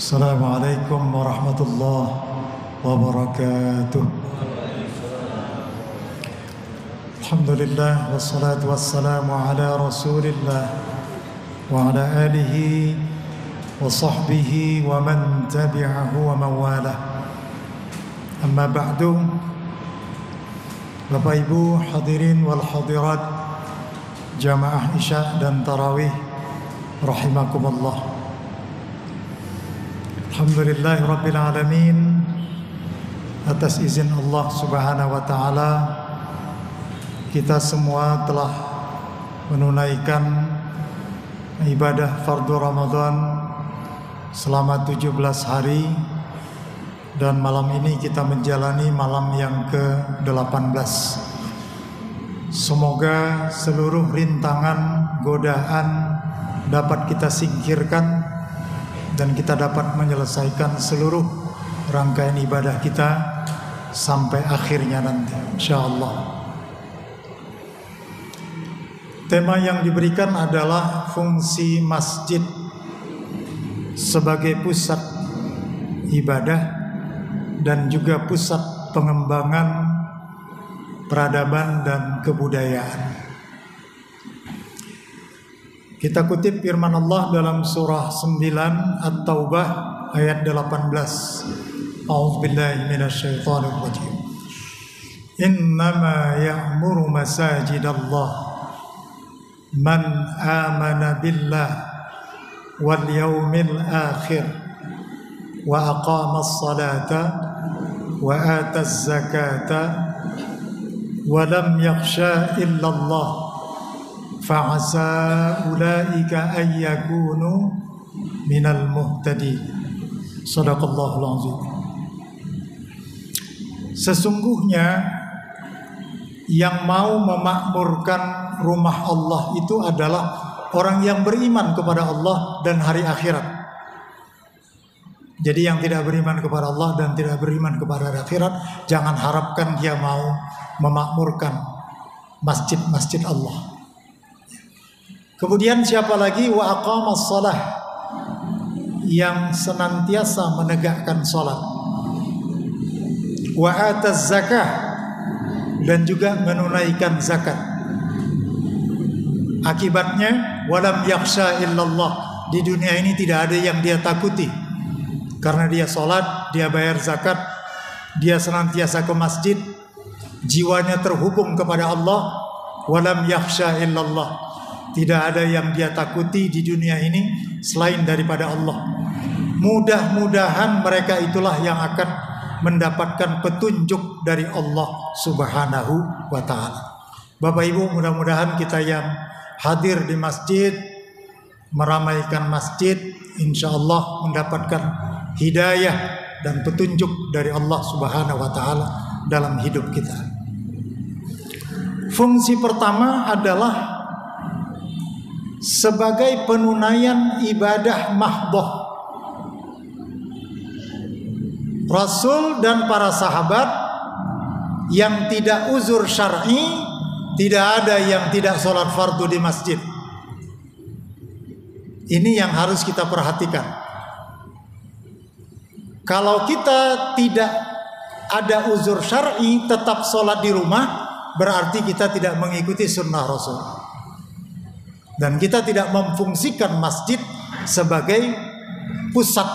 Assalamualaikum warahmatullahi wabarakatuh. Alhamdulillah wassalatu wassalamu ala Rasulillah wa ala alihi wa sahbihi wa man tabi'ahu wa man walah. Amma ba'du. Bapak Ibu hadirin wal hadirat jamaah Isya dan Tarawih rahimakumullah. Alhamdulillahirabbil alamin, atas izin Allah Subhanahu wa taala kita semua telah menunaikan ibadah fardu Ramadan selama 17 hari, dan malam ini kita menjalani malam yang ke-18. Semoga seluruh rintangan, godaan dapat kita singkirkan dan kita dapat menyelesaikan seluruh rangkaian ibadah kita sampai akhirnya nanti, insyaallah. Tema yang diberikan adalah fungsi masjid sebagai pusat ibadah dan juga pusat pengembangan peradaban dan kebudayaan. Kita kutip firman Allah dalam surah 9 At-Taubah ayat 18. A'udzubillahi minasyaitonir rajim. Innama ya'muru masajidallah man amana billah wal yawmil akhir wa aqamas salata wa ataz zakata wa lam yakhsha illallah fa'asa ulaika ayyakunu minal muhtadin. Shadaqallahul azim. Sesungguhnya yang mau memakmurkan rumah Allah itu adalah orang yang beriman kepada Allah dan hari akhirat. Jadi yang tidak beriman kepada Allah dan tidak beriman kepada hari akhirat, jangan harapkan dia mau memakmurkan masjid-masjid Allah. Kemudian siapa lagi? Wa aqamas shalah, yang senantiasa menegakkan salat. Wa ataz zakah, dan juga menunaikan zakat. Akibatnya walam yakhsha illallah, di dunia ini tidak ada yang dia takuti. Karena dia salat, dia bayar zakat, dia senantiasa ke masjid, jiwanya terhubung kepada Allah. Walam yakhsha illallah, tidak ada yang dia takuti di dunia ini selain daripada Allah. Mudah-mudahan mereka itulah yang akan mendapatkan petunjuk dari Allah Subhanahu wa ta'ala. Bapak Ibu, mudah-mudahan kita yang hadir di masjid, meramaikan masjid, insya Allah mendapatkan hidayah dan petunjuk dari Allah Subhanahu wa ta'ala dalam hidup kita. Fungsi pertama adalah sebagai penunaian ibadah mahdoh. Rasul dan para sahabat yang tidak uzur syar'i, tidak ada yang tidak sholat fardu di masjid. Ini yang harus kita perhatikan. Kalau kita tidak ada uzur syar'i, tetap sholat di rumah, berarti kita tidak mengikuti sunnah Rasul. Dan kita tidak memfungsikan masjid sebagai pusat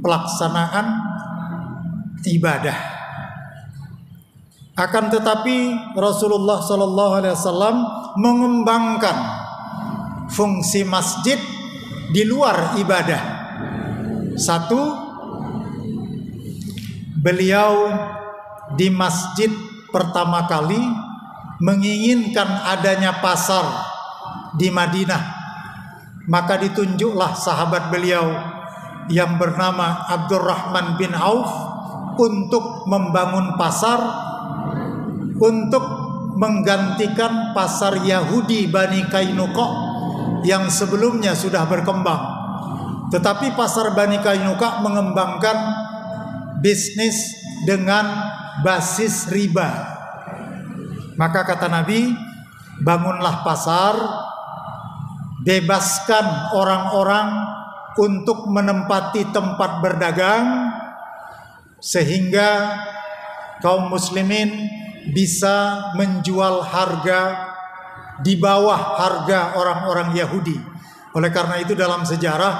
pelaksanaan ibadah. Akan tetapi Rasulullah SAW mengembangkan fungsi masjid di luar ibadah. Satu, beliau di masjid pertama kali menginginkan adanya pasar di Madinah, maka ditunjuklah sahabat beliau yang bernama Abdurrahman bin Auf untuk membangun pasar, untuk menggantikan pasar Yahudi Bani Qainuqa yang sebelumnya sudah berkembang. Tetapi pasar Bani Qainuqa mengembangkan bisnis dengan basis riba. Maka kata Nabi, bangunlah pasar, bebaskan orang-orang untuk menempati tempat berdagang sehingga kaum muslimin bisa menjual harga di bawah harga orang-orang Yahudi. Oleh karena itu dalam sejarah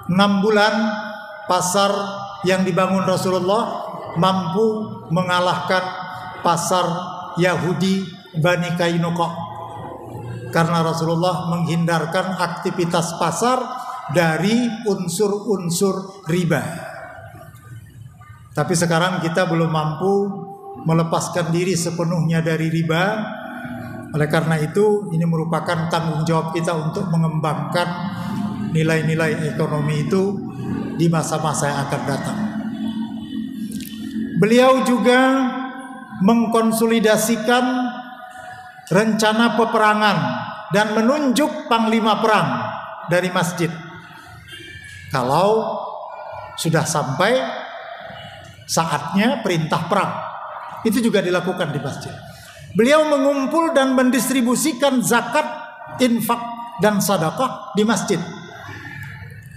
6 bulan pasar yang dibangun Rasulullah mampu mengalahkan pasar Yahudi Bani Kainuqa, karena Rasulullah menghindarkan aktivitas pasar dari unsur-unsur riba. Tapi sekarang kita belum mampu melepaskan diri sepenuhnya dari riba. Oleh karena itu ini merupakan tanggung jawab kita untuk mengembangkan nilai-nilai ekonomi itu di masa-masa yang akan datang. Beliau juga mengkonsolidasikan rencana peperangan dan menunjuk panglima perang dari masjid. Kalau sudah sampai saatnya perintah perang, itu juga dilakukan di masjid. Beliau mengumpul dan mendistribusikan zakat, infak, dan sedekah di masjid.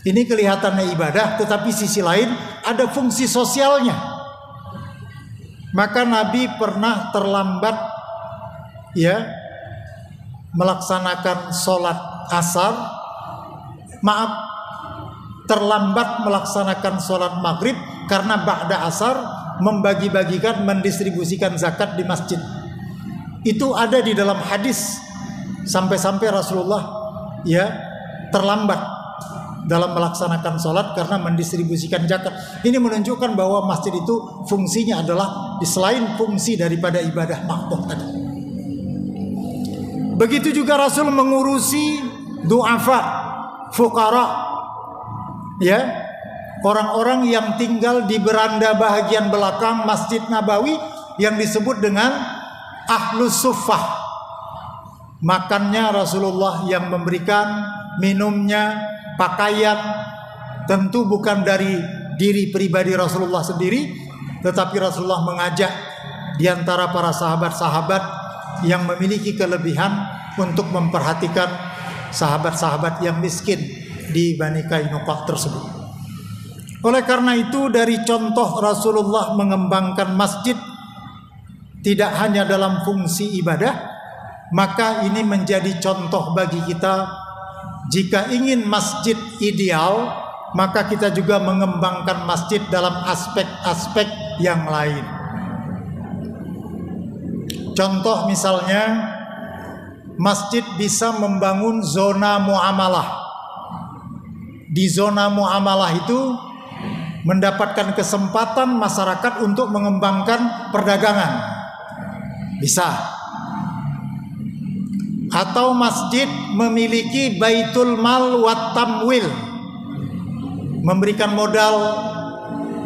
Ini kelihatannya ibadah, tetapi sisi lain ada fungsi sosialnya. Maka Nabi pernah terlambat melaksanakan sholat asar, terlambat melaksanakan sholat maghrib karena ba'da asar membagi-bagikan, mendistribusikan zakat di masjid. Itu ada di dalam hadis, sampai-sampai Rasulullah terlambat dalam melaksanakan sholat karena mendistribusikan zakat. Ini menunjukkan bahwa masjid itu fungsinya adalah selain fungsi daripada ibadah makhluk tadi. Begitu juga Rasul mengurusi du'afa, fuqara, orang-orang yang tinggal di beranda bahagian belakang Masjid Nabawi yang disebut dengan Ahlus Suffah. Makannya Rasulullah yang memberikan, minumnya, pakaian, tentu bukan dari diri pribadi Rasulullah sendiri, tetapi Rasulullah mengajak di antara para sahabat-sahabat yang memiliki kelebihan untuk memperhatikan sahabat-sahabat yang miskin di Bani Kainuqa tersebut. Oleh karena itu, dari contoh Rasulullah mengembangkan masjid tidak hanya dalam fungsi ibadah, maka ini menjadi contoh bagi kita. Jika ingin masjid ideal, maka kita juga mengembangkan masjid dalam aspek-aspek yang lain. Contoh misalnya, masjid bisa membangun zona muamalah. Di zona muamalah itu mendapatkan kesempatan masyarakat untuk mengembangkan perdagangan. Bisa. Atau masjid memiliki baitul mal wa tamwil, memberikan modal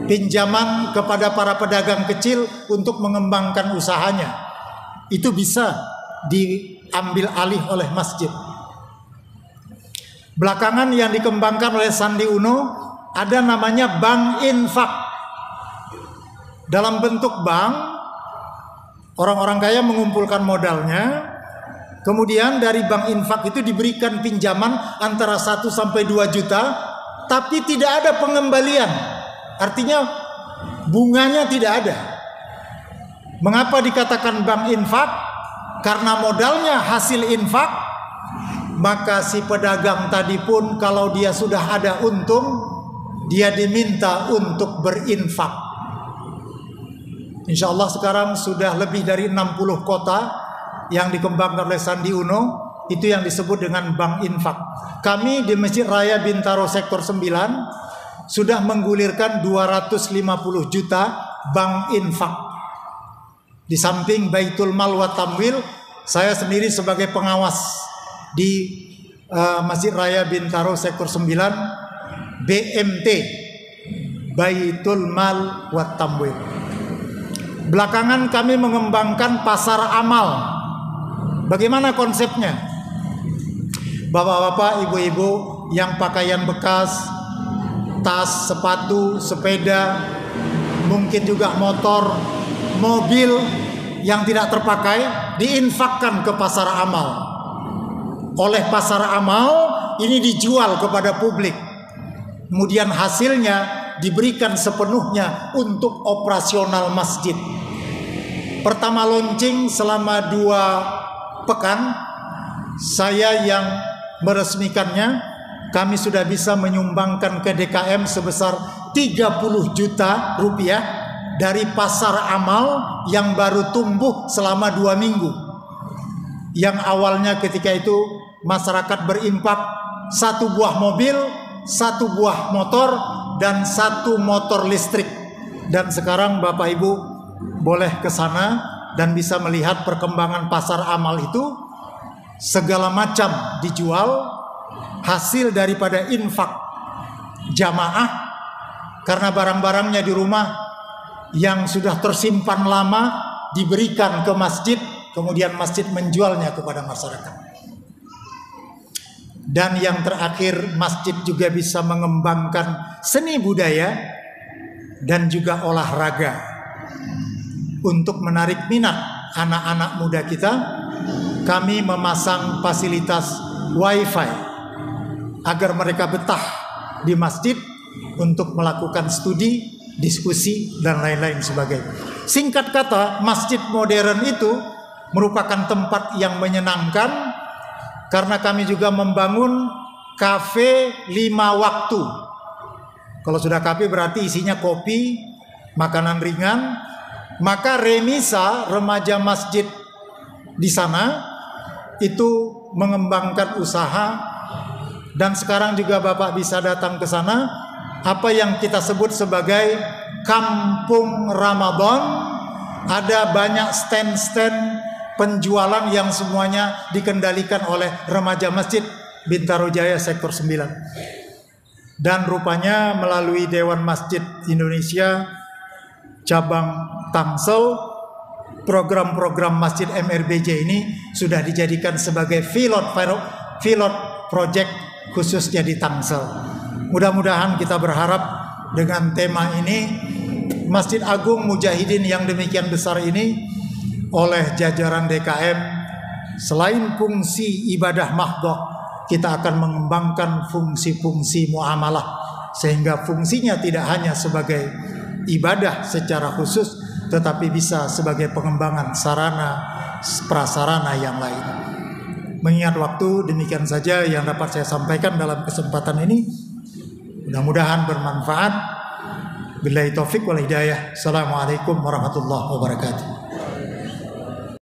pinjaman kepada para pedagang kecil untuk mengembangkan usahanya. Itu bisa diambil alih oleh masjid. Belakangan yang dikembangkan oleh Sandi Uno ada namanya bank infak. Dalam bentuk bank, orang-orang kaya mengumpulkan modalnya, kemudian dari bank infak itu diberikan pinjaman antara 1 sampai 2 juta, tapi tidak ada pengembalian. Artinya bunganya tidak ada. Mengapa dikatakan bank infak? Karena modalnya hasil infak, maka si pedagang tadi pun kalau dia sudah ada untung, dia diminta untuk berinfak. Insya Allah sekarang sudah lebih dari 60 kota yang dikembangkan oleh Sandi Uno, itu yang disebut dengan bank infak. Kami di Masjid Raya Bintaro Sektor 9 sudah menggulirkan 250 juta bank infak. Di samping Baitul Mal wa Tamwil, saya sendiri sebagai pengawas di Masjid Raya Bintaro Sektor 9, BMT, Baitul Mal wa Tamwil. Belakangan kami mengembangkan pasar amal. Bagaimana konsepnya? Bapak-bapak, ibu-ibu yang pakaian bekas, tas, sepatu, sepeda, mungkin juga motor, mobil yang tidak terpakai diinfakkan ke pasar amal. Oleh pasar amal ini dijual kepada publik. Kemudian hasilnya diberikan sepenuhnya untuk operasional masjid. Pertama launching selama 2 pekan, saya yang meresmikannya. Kami sudah bisa menyumbangkan ke DKM sebesar 30 juta rupiah dari pasar amal yang baru tumbuh selama 2 minggu. Yang awalnya ketika itu masyarakat berimpak 1 buah mobil, 1 buah motor, dan 1 motor listrik. Dan sekarang Bapak Ibu boleh ke sana dan bisa melihat perkembangan pasar amal itu. Segala macam dijual, hasil daripada infak jamaah, karena barang-barangnya di rumah yang sudah tersimpan lama diberikan ke masjid, kemudian masjid menjualnya kepada masyarakat. Dan yang terakhir, masjid juga bisa mengembangkan seni budaya dan juga olahraga untuk menarik minat anak-anak muda kita. Kami memasang fasilitas wifi agar mereka betah di masjid untuk melakukan studi, diskusi, dan lain-lain sebagainya. Singkat kata, masjid modern itu merupakan tempat yang menyenangkan, karena kami juga membangun kafe 5 waktu. Kalau sudah kafe berarti isinya kopi, makanan ringan. Maka Remisa, remaja masjid di sana, itu mengembangkan usaha. Dan sekarang juga Bapak bisa datang ke sana, apa yang kita sebut sebagai Kampung Ramadan. Ada banyak stand-stand penjualan yang semuanya dikendalikan oleh remaja masjid Bintaro Jaya sektor 9. Dan rupanya melalui Dewan Masjid Indonesia cabang Tangsel, program-program Masjid MRBJ ini sudah dijadikan sebagai pilot project khususnya di Tangsel. Mudah-mudahan kita berharap dengan tema ini, Masjid Agung Mujahidin yang demikian besar ini, oleh jajaran DKM, selain fungsi ibadah mahdhah, kita akan mengembangkan fungsi-fungsi muamalah, sehingga fungsinya tidak hanya sebagai ibadah secara khusus, tetapi bisa sebagai pengembangan sarana prasarana yang lain. Mengingat waktu, demikian saja yang dapat saya sampaikan dalam kesempatan ini. Mudah-mudahan bermanfaat. Billahi taufik wal hidayah. Assalamualaikum warahmatullahi wabarakatuh.